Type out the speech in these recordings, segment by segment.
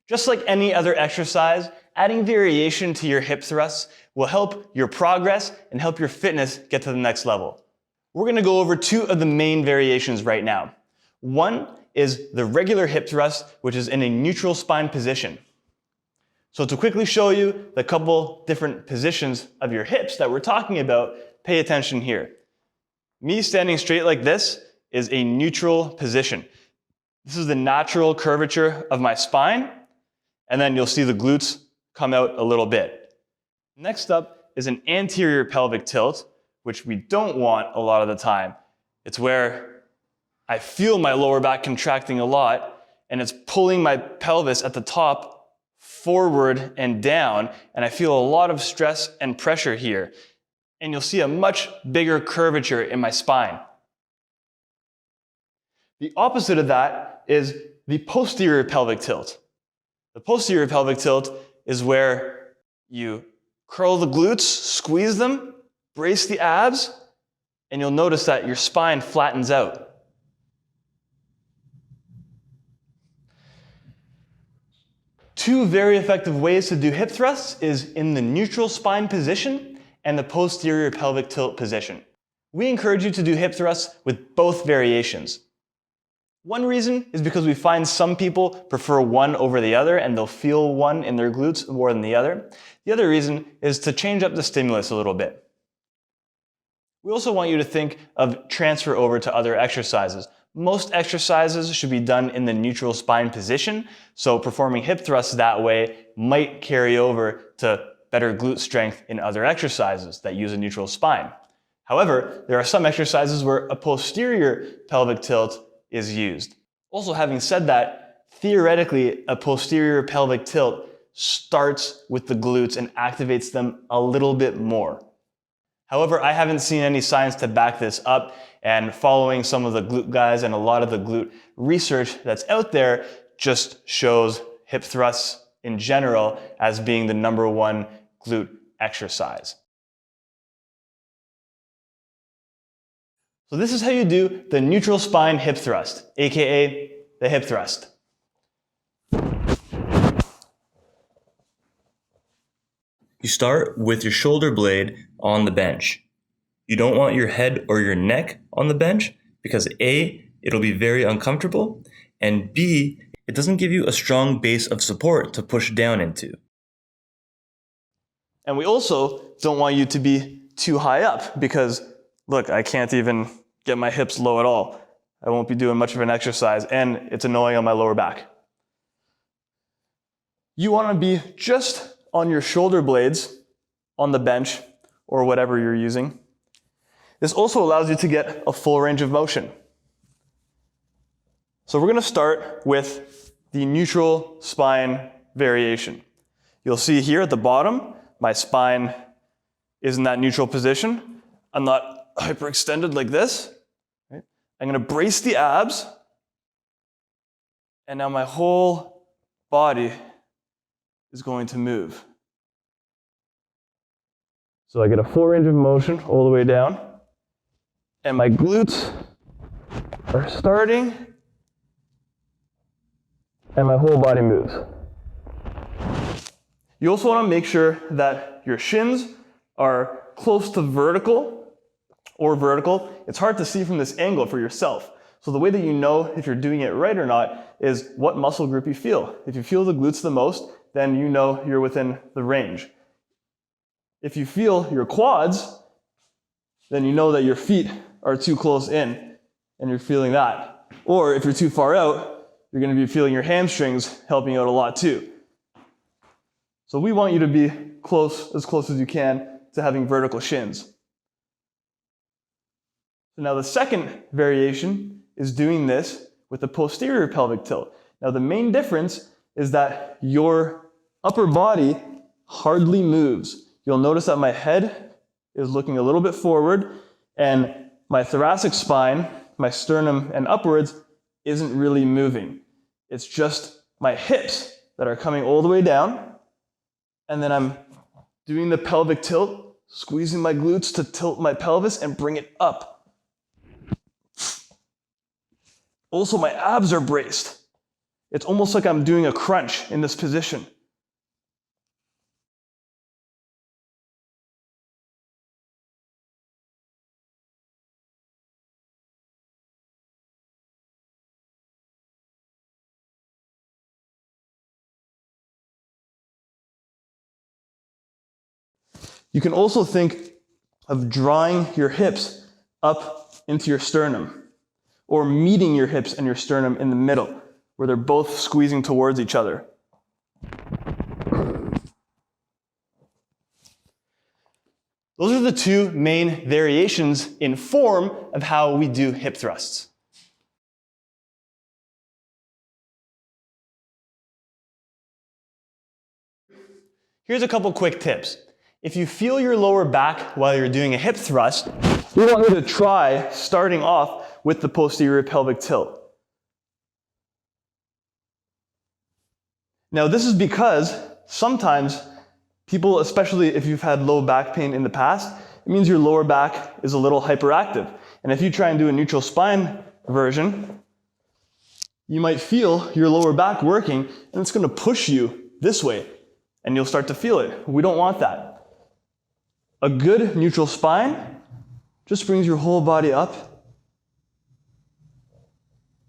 Just like any other exercise, adding variation to your hip thrusts will help your progress and help your fitness get to the next level. We're going to go over two of the main variations right now. One is the regular hip thrust, which is in a neutral spine position. So to quickly show you the couple different positions of your hips that we're talking about, pay attention here. Me standing straight like this is a neutral position. This is the natural curvature of my spine, and then you'll see the glutes come out a little bit. Next up is an anterior pelvic tilt, which we don't want a lot of the time. It's where I feel my lower back contracting a lot, and it's pulling my pelvis at the top forward and down, and I feel a lot of stress and pressure here. And you'll see a much bigger curvature in my spine. The opposite of that is the posterior pelvic tilt. The posterior pelvic tilt is where you curl the glutes, squeeze them, brace the abs, and you'll notice that your spine flattens out. Two very effective ways to do hip thrusts is in the neutral spine position and the posterior pelvic tilt position. We encourage you to do hip thrusts with both variations. One reason is because we find some people prefer one over the other and they'll feel one in their glutes more than the other. The other reason is to change up the stimulus a little bit. We also want you to think of transfer over to other exercises. Most exercises should be done in the neutral spine position, so performing hip thrusts that way might carry over to better glute strength in other exercises that use a neutral spine. However, there are some exercises where a posterior pelvic tilt is used. Also, having said that, theoretically, a posterior pelvic tilt starts with the glutes and activates them a little bit more. However, I haven't seen any science to back this up, and following some of the glute guys and a lot of the glute research that's out there just shows hip thrusts in general as being the #1 glute exercise. So this is how you do the neutral spine hip thrust, aka the hip thrust. You start with your shoulder blade on the bench. You don't want your head or your neck on the bench because A, it'll be very uncomfortable, and B, it doesn't give you a strong base of support to push down into. And we also don't want you to be too high up because, look, I can't even get my hips low at all. I won't be doing much of an exercise, and it's annoying on my lower back. You want to be just on your shoulder blades on the bench or whatever you're using. This also allows you to get a full range of motion. So we're going to start with the neutral spine variation. You'll see here at the bottom, my spine is in that neutral position. I'm not hyperextended like this. Right? I'm going to brace the abs, and now my whole body is going to move. So I get a full range of motion all the way down, and my glutes are starting, and my whole body moves. You also want to make sure that your shins are close to vertical or vertical. It's hard to see from this angle for yourself. So the way that you know if you're doing it right or not is what muscle group you feel. If you feel the glutes the most, then you know you're within the range. If you feel your quads, then you know that your feet are too close in and you're feeling that. Or if you're too far out, you're going to be feeling your hamstrings helping out a lot too. So we want you to be close as you can to having vertical shins. So now the second variation is doing this with the posterior pelvic tilt. Now the main difference is that your upper body hardly moves. You'll notice that my head is looking a little bit forward and my thoracic spine, my sternum and upwards, isn't really moving. It's just my hips that are coming all the way down, and then I'm doing the pelvic tilt, squeezing my glutes to tilt my pelvis and bring it up. Also, my abs are braced. It's almost like I'm doing a crunch in this position. You can also think of drawing your hips up into your sternum, or meeting your hips and your sternum in the middle, where they're both squeezing towards each other. Those are the two main variations in form of how we do hip thrusts. Here's a couple quick tips. If you feel your lower back while you're doing a hip thrust, we want you to try starting off with the posterior pelvic tilt. Now this is because sometimes people, especially if you've had low back pain in the past, it means your lower back is a little hyperactive. And if you try and do a neutral spine version, you might feel your lower back working and it's going to push you this way and you'll start to feel it. We don't want that. A good neutral spine just brings your whole body up,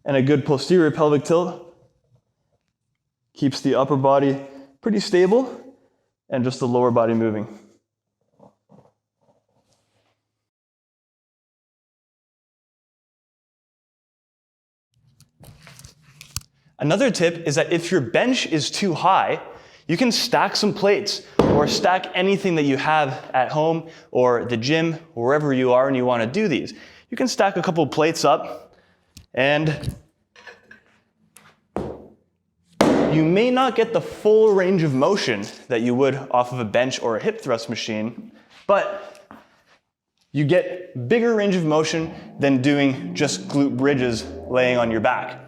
and a good posterior pelvic tilt keeps the upper body pretty stable and just the lower body moving. Another tip is that if your bench is too high, you can stack some plates or stack anything that you have at home or the gym, wherever you are and you want to do these. You can stack a couple plates up and you may not get the full range of motion that you would off of a bench or a hip thrust machine, but you get bigger range of motion than doing just glute bridges laying on your back.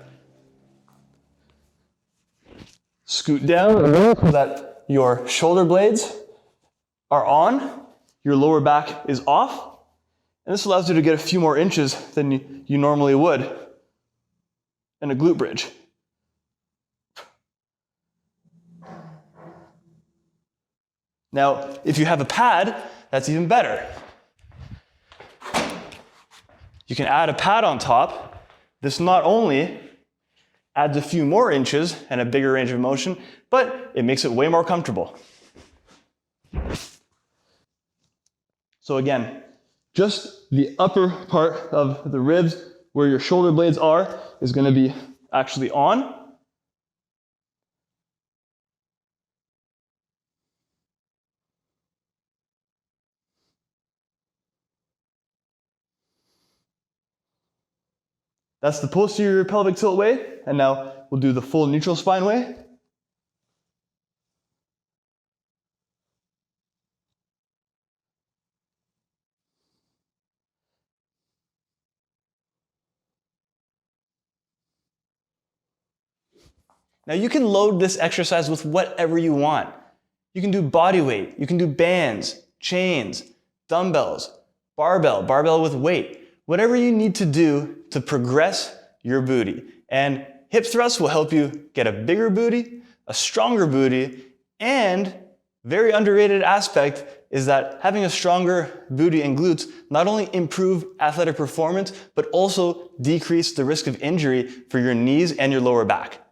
Scoot down so that your shoulder blades are on, your lower back is off, and this allows you to get a few more inches than you normally would in a glute bridge. Now, if you have a pad, that's even better. You can add a pad on top. This not only adds a few more inches and a bigger range of motion, but it makes it way more comfortable. So again, just the upper part of the ribs where your shoulder blades are is going to be actually on. That's the posterior pelvic tilt way, and now we'll do the full neutral spine way. Now you can load this exercise with whatever you want. You can do body weight, you can do bands, chains, dumbbells, barbell with weight, whatever you need to do to progress your booty. And hip thrusts will help you get a bigger booty, a stronger booty, and very underrated aspect is that having a stronger booty and glutes not only improve athletic performance, but also decrease the risk of injury for your knees and your lower back.